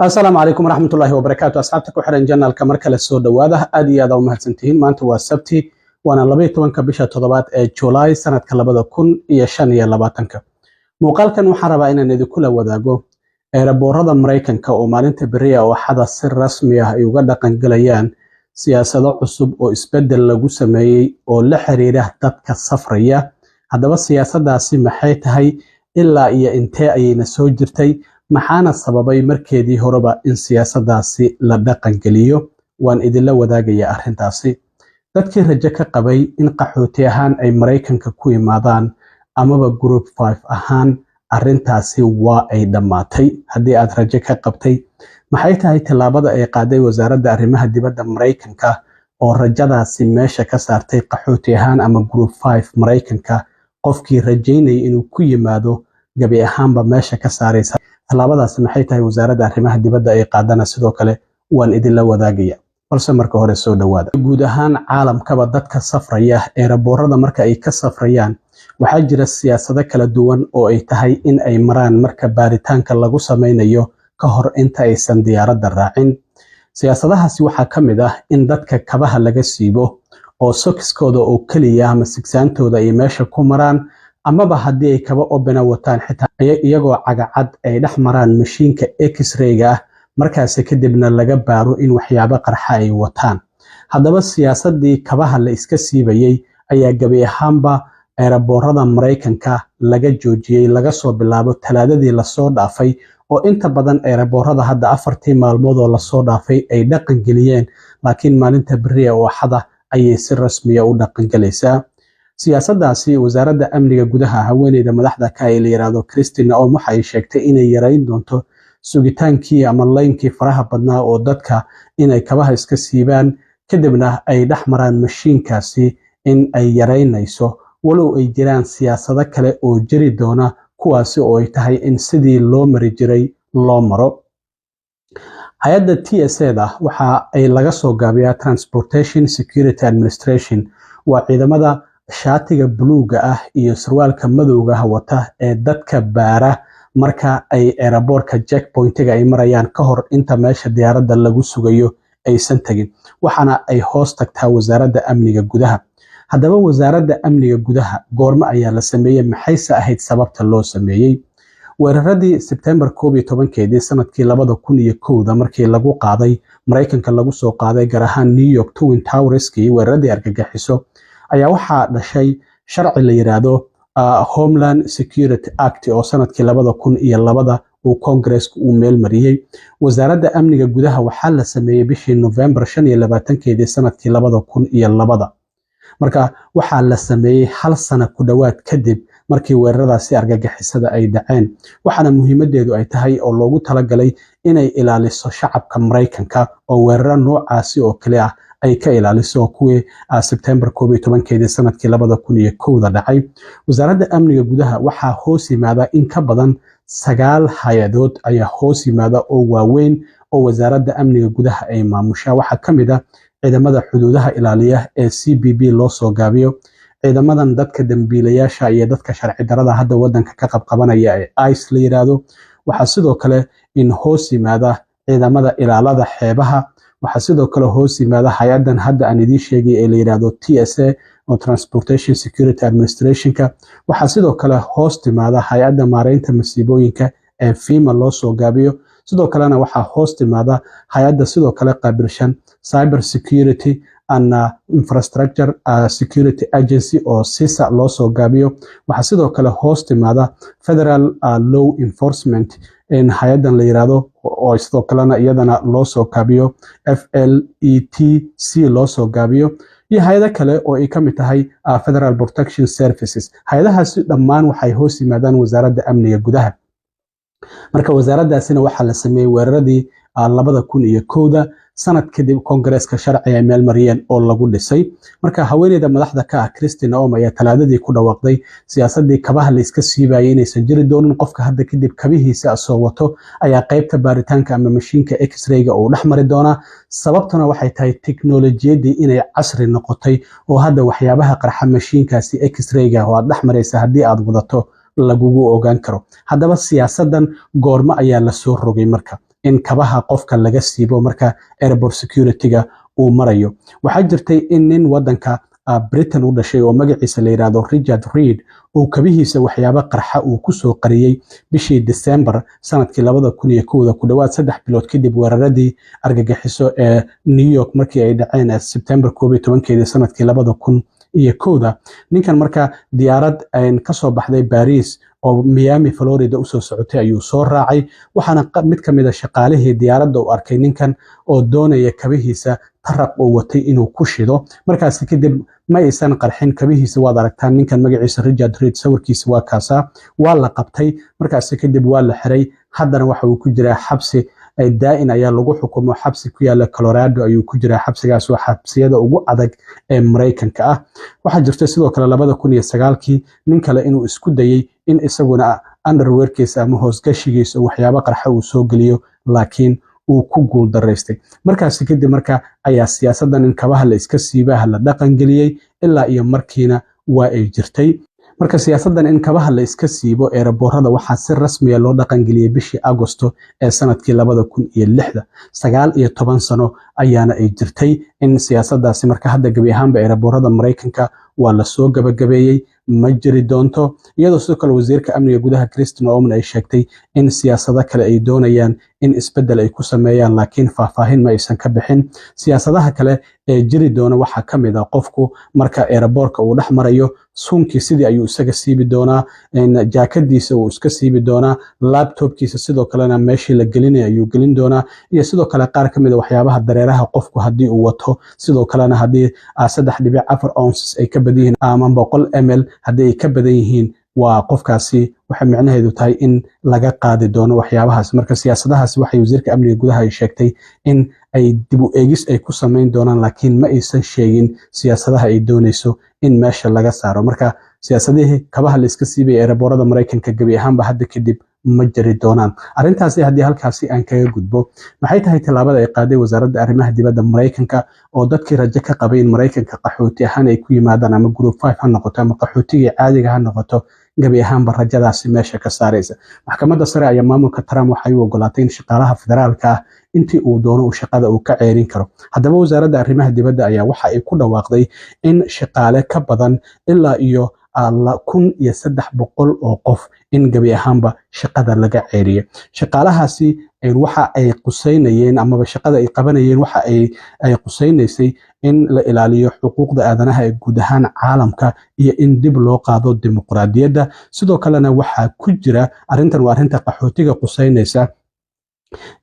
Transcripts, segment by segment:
السلام عليكم ورحمة الله وبركاته. أصحابتك وحرن جنة الكمركة للسود وهذا أدي هذا ومهتنتين ما أنتوا السبتي وأنا لبيت وانك بشة تضبات جولاي سنة كلابدا كن يشان يلباتنك موقال كان محاربة إن ندي كل وذاقو ربورة مريكان كأمانة برية وحدا سر رسمية يوجد قنقليان سياسة عصب وإسبدل لجو سمي ولحريره تبك الصفرية هذا بس سياسة داسي محيتها إلا إيا إنتاء نسوجرتي maxaana sababay markeedii horeba in siyaasaddaasi la dhaqan geliyo waan idinla wadaagaya arrintaasi dadkii rajo ka qabay in qaxooti ahaan ay Mareykanka ku yimaadaan amaba group 5 ahaan arrintaasi waa ay dhamaatay haddii aad rajo ka qabtay maxay tahay tallaabada ay qaaday wasaaradda arrimaha dibadda Mareykanka oo rajadaasi meesha ka saartay qaxooti ahaan ama group 5 Mareykanka qofkii rajaynay inuu ku yimaado gabi ahaanba meesha ka saaraysa tallaabadaas maxay tahay wasaaradda arrimaha dibadda ay qaadana sidoo kale waan idinla wadaagaya balse marka hore soo dhawaada guud ahaan caalamkaba dadka safraya ee raboorada marka ay ka safrayaan waxaa jira siyaasado kala duwan oo ay tahay in ay maraan marka baaritaanka lagu sameynayo ka hor inta aysan diyaaradda raacin siyaasadahaasi waxaa ka mid ah in dadka kabaha laga siibo oo sokiskooda oo kaliya ama sigsaantooda ay meesha ku maraan amaba haddii ay kaba obena wataan xitaa iyagoo cagacad ay dhex maraan mashiinka x-rayga ah markaas kadibna laga baaro in waxyaabo qarxa ay wataan haddaba siyaasadii kabaha la iska siibayay ayaa gabi ahaanba eeraboorada Mareykanka laga joojiyay laga soo bilaabo talaadadii la soo dhaafay oo inta badan eeraboorada hadda 4 maalmood oo la soo dhaafay ay dhaqan geliyeen laakiin maalinta bariya oo xada ayay si rasmi ah u dhaqan galaysaa siyaasaddaasi wasaaradda amniga gudaha haweeneyda madaxda ka ay leeyahay Christina oo waxay sheegtay inay yareyn doonto sugitaankii ama laynkii faraha badnaa oo dadka inay kabaha iska siibaan kadibna ay dhex maraan mashiinkaasi in ay yareynayso walow ay jiraan siyaasado kale oo jiri doona kuwaasi oo ay tahay in sidii loo mari jiray loo maro hay'adda TSA waxa ay laga soo gaabiyaa Transportation Security Administration waa ciidamada shaatiga buluuga ah iyo sarwaalka madowga ah wata ee dadka baara marka ay airportka checkpointiga ay marayaan ka hor inta meesha diyaaradda lagu sugayo aysan tagin waxaana ay hoos tagtaa wasaaradda amniga gudaha haddaba wasaaradda amniga gudaha goorma ayaa la sameeyay maxayse ahayd sababta loo sameeyay weeraradii September 11 sanadkii 2001 markii lagu qaaday Mareykanka lagu soo qaaday gaar ahaan New York Twin Towerskii weeraradii argagixiso ayaa waxaa dhashay sharci la yiraahdo Homeland Security Act oo sanadkii 2002 uu Congress uu meel mariyay wasaaradda amniga gudaha waxaa la sameeyay bishii November 25 sanadkii 2002 marka waxaa la sameeyay hal sano ku dhawaad kadib markii weeraradaasi argagixisada ay dhaceen waxaana muhiimadeedu ay tahay oo loogu talagalay inay ilaaliso shacabka Mareykanka oo weerar noocaasi oo kale ah ay ka ilaaliso kuwii September 11 sanadkii 2001 dhacay wasaaradda amniga gudaha waxaa hoos yimaada in ka badan 9 hay'adood ayaa hoos yimaada oo waaweyn oo wasaaradda amniga gudaha ay maamushaa waxaa kamid ah ciidamada xuduudaha ilaaliya ee CBP loo soo gaabiyo ciidamadan dadka dambiilayaasha iyo dadka sharci darrada hadda wadanka ka qabqabanaya ee ICE la yiraahdo waxaa sidoo kale in hoos yimaada ciidamada ilaalada xeebaha waxaa sidoo kale hoos yimaada hay'adan hadda aan idin sheegay ee la yiraahdo TSA oo Transportation Security Administration-ka waxaa sidoo kale hoos timaada hay'adda maareynta masiibooyinka ee FEMA loo soo gaabiyo sidoo kalena waxaa hoos timaada hay'adda sidoo kale qaabilshan Cyber Security and Infrastructure Security Agency oo CISA loo soo gaabiyo waxaa sidoo kale hoos timaada Federal Law Enforcement in hay'adan la yiraahdo oo sidoo kalena iyadana loo soo gaabiyo FLETC loo soo gaabiyo iyo hay'ado kale oo ay kamid tahay Federal Protection Services hay'adahaasi dhammaan waxay hoos yimaadaan wasaaradda amniga gudaha marka wasaaraddaasina waxaa la sameeyay weeraradii 2001 sanad kadib Congress-ka sharci ay meel mariyeen oo lagu dhisay marka haweeneyda madaxda ka ah Christina oo ayaa talaadadii ku dhawaaqday siyaasadii kabaha la iska siibayay inaysan jiri doonin qofka hadda kadib kabihiisa soo wato ayaa qaybta baaritaanka ama mashiinka x-rayga oo dhex mari doona sababtuna waxay tahay tiknoolajiyadii inay casri noqotay oo hadda waxyaabaha qarxa mashiinkaasi x-rayga oo aad dhex maraysa haddii aad wadato lagugu ogaan karo haddaba siyaasadan goorma ayaa la soo rogay marka in kabaha qofka laga siibo marka airport security-ga uu marayo. waxaa jirtay in nin wadanka Britain u dhashay oo magaciisa la yiraahdo Richard Reed uu kabihiisa waxyaabo qarxa uu ku soo qariyay bishii December sanadkii 2001 ku dhawaad 3 bilood kadib weeraradii argagixiso ee New York markii ay dhaceen September 11 sanadkii 2001. ninkan marka diyaarad ka soo baxday Paris oo Miami Florida u soo socotay ayuu soo raacay, waxaana mid ka mid ah shaqaalihii diyaaradda u arkay ninkan oo doonaya kabihiisa taraq oo watay inuu ku shido. markaas kadib ma aysan qarxin kabihiisa. waad aragtaan ninkan magaciisa Richard Reed, sawirkiisa waa kaasa, waa la qabtay, markaas kadib waa la xiray. haddana waxa uu ku jiraa xabsi daa'in ayaa lagu xukumo, xabsi ku yaala Colorado ayuu ku jiraa. xabsigaas waa xabsiyada ugu adag ee Mareykanka ah. waxaa jirta sidoo kale 2009 nin kale inuu isku dayay in isaguna underwearkiisa ama hoosgashigiisa waxyaabo qarxa uu soo geliyo, laakiin uu ku guul daraystay. markaas kadib marka ayaa siyaasadan in kabaha la iska siibaha la dhaqan geliyay ilaa iyo markiina waa ay jirtay. marka siyaasadan in kabaha la iska siibo eeraboorada waxaa si rasmi ah loo dhaqan geliyay bishii Agosto ee sanadkii 2006. 19 sano ayaana ay jirtay in siyaasadaasi marka hadda gabi ahaanba eeraboorada Mareykanka waa la soo gabagabeeyay, ma jiri doonto. iyadoo sidoo kale wasiirka amniga gudaha Kristen Noem ay sheegtay in siyaasado kale ay doonayaan in isbedel ay ku sameeyaan, laakiin faahfaahin ma aysan ka bixin. siyaasadaha kale ee jiri doona waxaa ka mid ah qofku marka eeraboorka uu dhex marayo suunkii sidii ayuu isaga siibi doonaa, jaakadiisa uu iska siibi doonaa, laptopkiisa sidoo kalena meeshii la gelinay ayuu gelin doonaa, iyo sidoo kale qaar ka mid ah waxyaabaha dareeraha qofku haddii uu wato, sidoo kalena haddii 3.4 ounces ay ka badan yihiin ama 100 ml haddii ay ka badan yihiin waa qofkaasi waxa micnaheedu tahay in laga qaadi doono waxyaabahaas. marka siyaasadahaas waxay wasiirka amniga gudaha ay sheegtay in ay dib u eegis ay ku sameyn doonaan, laakiin ma aysan sheegin siyaasadaha ay doonayso in meesha laga saaro. marka siyaasadihii kabaha la iska siibay eeraboorada Mareykanka gabi ahaanba hadda kadib ma jiri doonaan. arrintaasi haddii halkaasi aan kaga gudbo, maxay tahay tallaabada ay qaaday wasaaradda arrimaha dibadda Mareykanka oo dadkii rajo ka qabay in Mareykanka qaxooti ahaan ay ku yimaadaan ama group 5 ha noqoto ama qaxootigii caadiga ha noqoto, gabi ahaanba rajadaasi meesha ka saaraysa. maxkamadda sare ayaa maamulka Trump waxay u ogolaatay in shaqaalaha federaalka ah intii uu doono uu shaqada uu ka ceerin karo. haddaba wasaaradda arrimaha dibadda ayaa waxa ay ku dhawaaqday in shaqaale ka badan ilaa iyo 1,300 oo qof in gabi ahaanba shaqada laga ceeriyo. shaqaalahaasi waxa ay quseynayeen amaba shaqada ay qabanayeen waxa ay quseynaysay in la ilaaliyo xuquuqda aadanaha ee guud ahaan caalamka iyo in dib loo qaado dimuqraadiyadda. sidoo kalena waxaa ku jira arrintan waa arrinta qaxootiga quseynaysa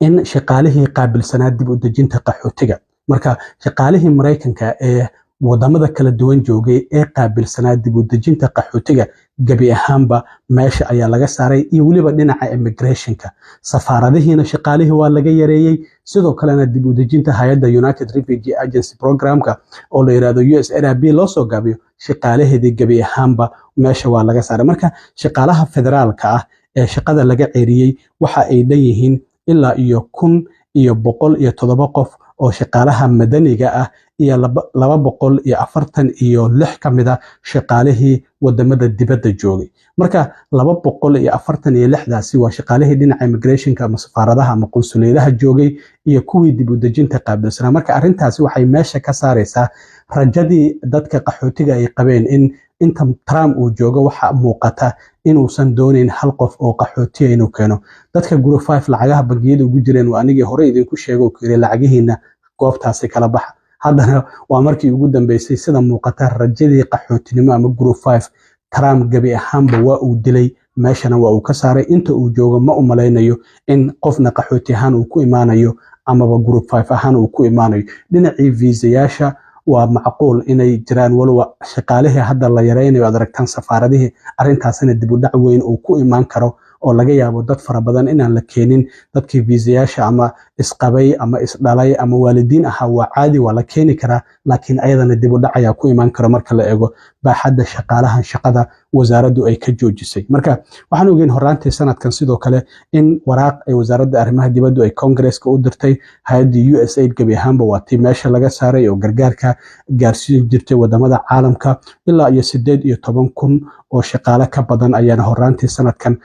in shaqaalihii qaabilsanaa dib u dejinta qaxootiga. marka shaqaalihii Mareykanka ee wadamada kala duwan joogay ee qaabilsanaa dib u dejinta qaxootiga gabi ahaanba meesha ayaa laga saaray, iyo weliba dhinaca immigrationka. safaaradihiina shaqaalihii waa laga yareeyey. sidoo kalena dib u dejinta hay'adda United Refugee Agency Programka oo la yiraahdo USAID loo soo gaabiyo, shaqaalaheedii gabi ahaanba meesha waa laga saaray. marka shaqaalaha federaalka ah ee shaqada laga ceeriyey waxa ay dhan yihiin ilaa iyo 1,107 qof oo shaqaalaha madaniga ah iyo 246 ka mid ah shaqaalihii wadamada dibadda joogay. marka 246daasi waa shaqaalihii dhinaca immigrationka ama safaaradaha ama qunsuliyadaha joogay iyo kuwii dib u dejinta qaabilsanaa. marka arrintaasi waxay meesha ka saaraysaa rajadii dadka qaxootiga ay qabeen in inta Trump uu joogo waxa muuqata inuusan doonayn hal qof oo qaxootiga inuu keeno. dadka group 5 lacagaha bangiyada ugu jireen waa anigii hore idinku sheegay kiri lacagihiina goobtaasi kala baxa. haddana waa markii ugu dambeysay sida muuqata rajadii qaxootinimo ama group 5 Trump gabi ahaanba waa uu dilay, meeshana waa uu ka saaray. inta uu joogo ma u malaynayo in qofna qaxooti ahaan uu ku imaanayo amaba group 5 ahaan uu ku imaanayo. dhinacii viisayaasha waa macquul inay jiraan walow shaqaalihii hadda la yareynayo aad aragtaan safaaradihii, arrintaasina dib u dhac weyn uu ku imaan karo oo laga yaabo dad fara badan inaan la keenin. dadkii viisayaasha ama isqabay ama isdhalay ama waalidiin ahaa waa caadi, waa la keeni karaa, laakiin ayadana dib u dhac ayaa ku imaan kara marka la eego baaxadda shaqaalahan shaqada wasaaraddu ay ka joojisay. marka waxaan ogeyn horaantii sanadkan sidoo kale in waraaq ay wasaaradda arrimaha dibaddu ay Congress-ka u dirtay hay'adda USAID gabi ahaanba waa tii meesha laga saaray oo gargaarka gaarsiin jirtay wadamada caalamka. ilaa iyo 18,000 oo shaqaale ka badan ayaana horaantii sanadkan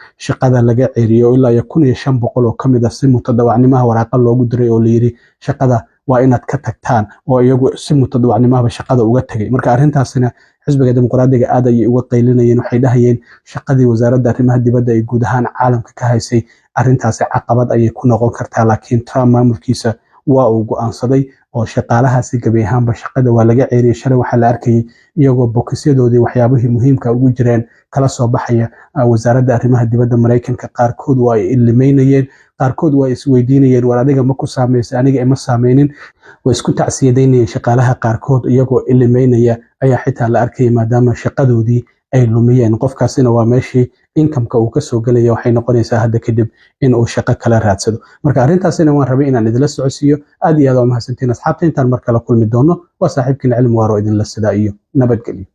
shaqada laga ceeriyo ilaa 1500 oo kamid ah si mutadawacnimaha waraaqa loogu diray oo la yiri shaqada waa inaad ka tagtaan oo iyagu si mutadawacnimaha shaqada uga tagay marka arrintaasina xisbiga dimuqraadiga aad ay uga qaylinayeen waxay dhahayeen shaqadii wasaaradda arrimaha dibadda ee guud ahaan caalamka ka haysay arrintaasi caqabad ayay ku noqon kartaa laakiin Trump maamulkiisa waa uu go'aansaday oo shaqaalahaasi gabi ahaanba shaqada waa laga ceeriyay shalay waxaa la arkayay iyagoo bokisyadoodii waxyaabihii muhiimka ugu jireen kala soo baxaya wasaaradda arrimaha dibadda Mareykanka qaarkood waa ay ilimeynayeen qaarkood waa isweydiinayeen war adiga ma ku saameysay aniga ima saameynin way isku tacsiyadeynayeen shaqaalaha qaarkood iyagoo ilimeynaya ayaa xitaa la arkayay maadaama shaqadoodii ay lumiyeen qofkaasina waa meeshii inkamka uu ka soo galaya waxay noqonaysaa hadda kadib in uu shaqo kala raadsado marka arrintaasina waan rabay inaan idinla socodsiiyo aad iyo aad waa mahadsantiin asxaabta intaan mar kale kulmi doono waa saaxiibkiin cilmi waaro idinla sidaa iyo nabadgelyo